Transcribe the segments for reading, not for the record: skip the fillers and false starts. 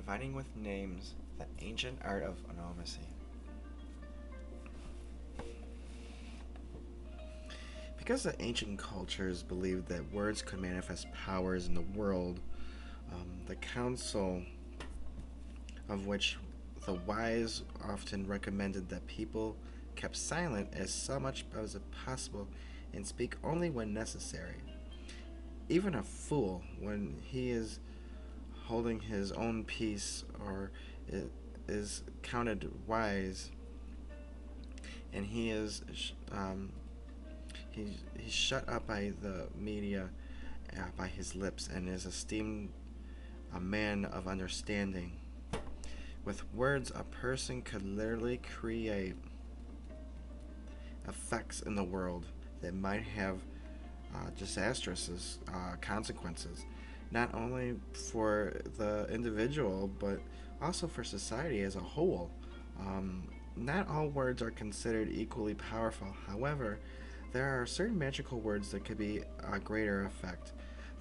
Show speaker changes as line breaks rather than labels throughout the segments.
dividing with names the ancient art of onomancy. Because the ancient cultures believed that words could manifest powers in the world, the council, of which the wise often recommended that people kept silent as so much as possible and speak only when necessary. Even a fool, when he is holding his own peace or is counted wise, and he's shut up by the media, by his lips, and is esteemed a man of understanding. With words, a person could literally create effects in the world that might have disastrous consequences, not only for the individual, but also for society as a whole. Not all words are considered equally powerful. However, there are certain magical words that could be a greater effect.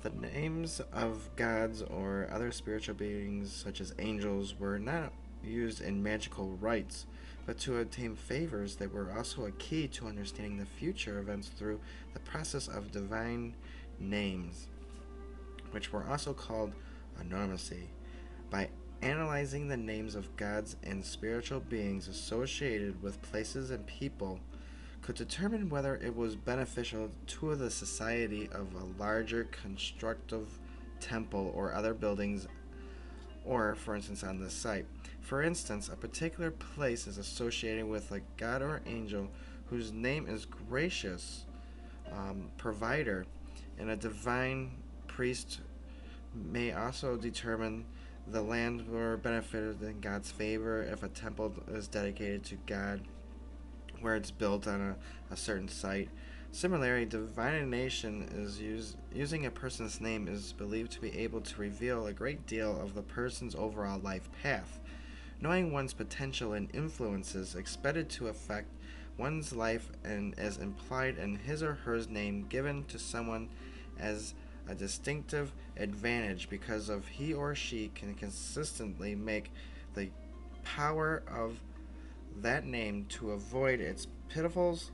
The names of gods or other spiritual beings, such as angels, were not used in magical rites, but to obtain favors that were also a key to understanding the future events through the process of divine names, which were also called onomancy. By analyzing the names of gods and spiritual beings associated with places and people, could determine whether it was beneficial to the society of a larger constructive temple or other buildings, or, for instance, on the site. For instance, a particular place is associated with a god or angel whose name is gracious, provider, and a divine priest may also determine the land were benefited in God's favor if a temple is dedicated to God, where it's built on a certain site. Similarly, divination is using a person's name is believed to be able to reveal a great deal of the person's overall life path. Knowing one's potential and influences expected to affect one's life and as implied in his or her name given to someone as a distinctive advantage because of he or she can consistently make the power of that name to avoid its pitfalls,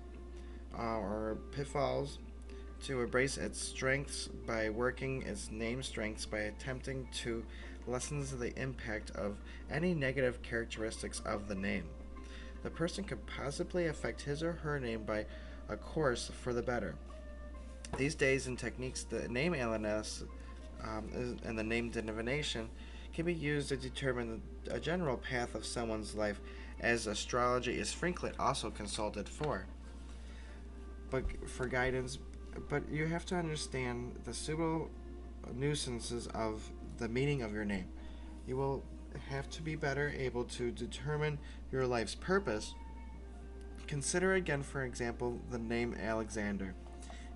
to embrace its strengths by working its name strengths by attempting to lessen the impact of any negative characteristics of the name. The person could possibly affect his or her name by a course for the better. These days, in techniques, the name analysis and the name divination can be used to determine a general path of someone's life, as astrology is frequently also consulted for. But for guidance, but you have to understand the suitable nuisances of the meaning of your name. You will have to be better able to determine your life's purpose. Consider again, for example, the name Alexander.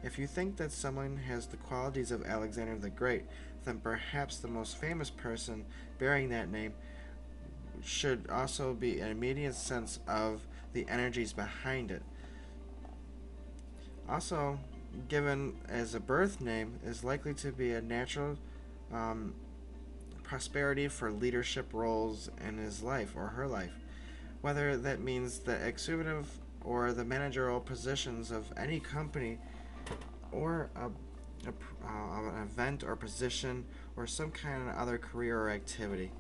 If you think that someone has the qualities of Alexander the Great, then perhaps the most famous person bearing that name should also be an immediate sense of the energies behind it. Also, given as a birth name, is likely to be a natural prosperity for leadership roles in his life or her life, whether that means the executive or the managerial positions of any company or an event or position or some kind of other career or activity.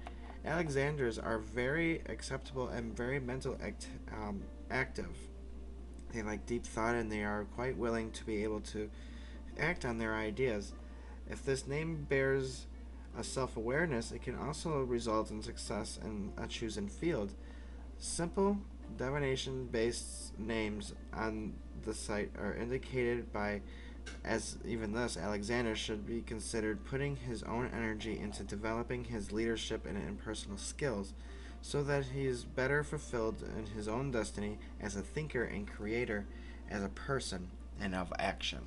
Alexanders are very acceptable and very active. They like deep thought and they are quite willing to be able to act on their ideas. If this name bears a self-awareness, it can also result in success in a chosen field. Simple divination-based names on the site are indicated by, as even thus, Alexander should be considered putting his own energy into developing his leadership and impersonal skills, so that he is better fulfilled in his own destiny as a thinker and creator, as a person, and of action.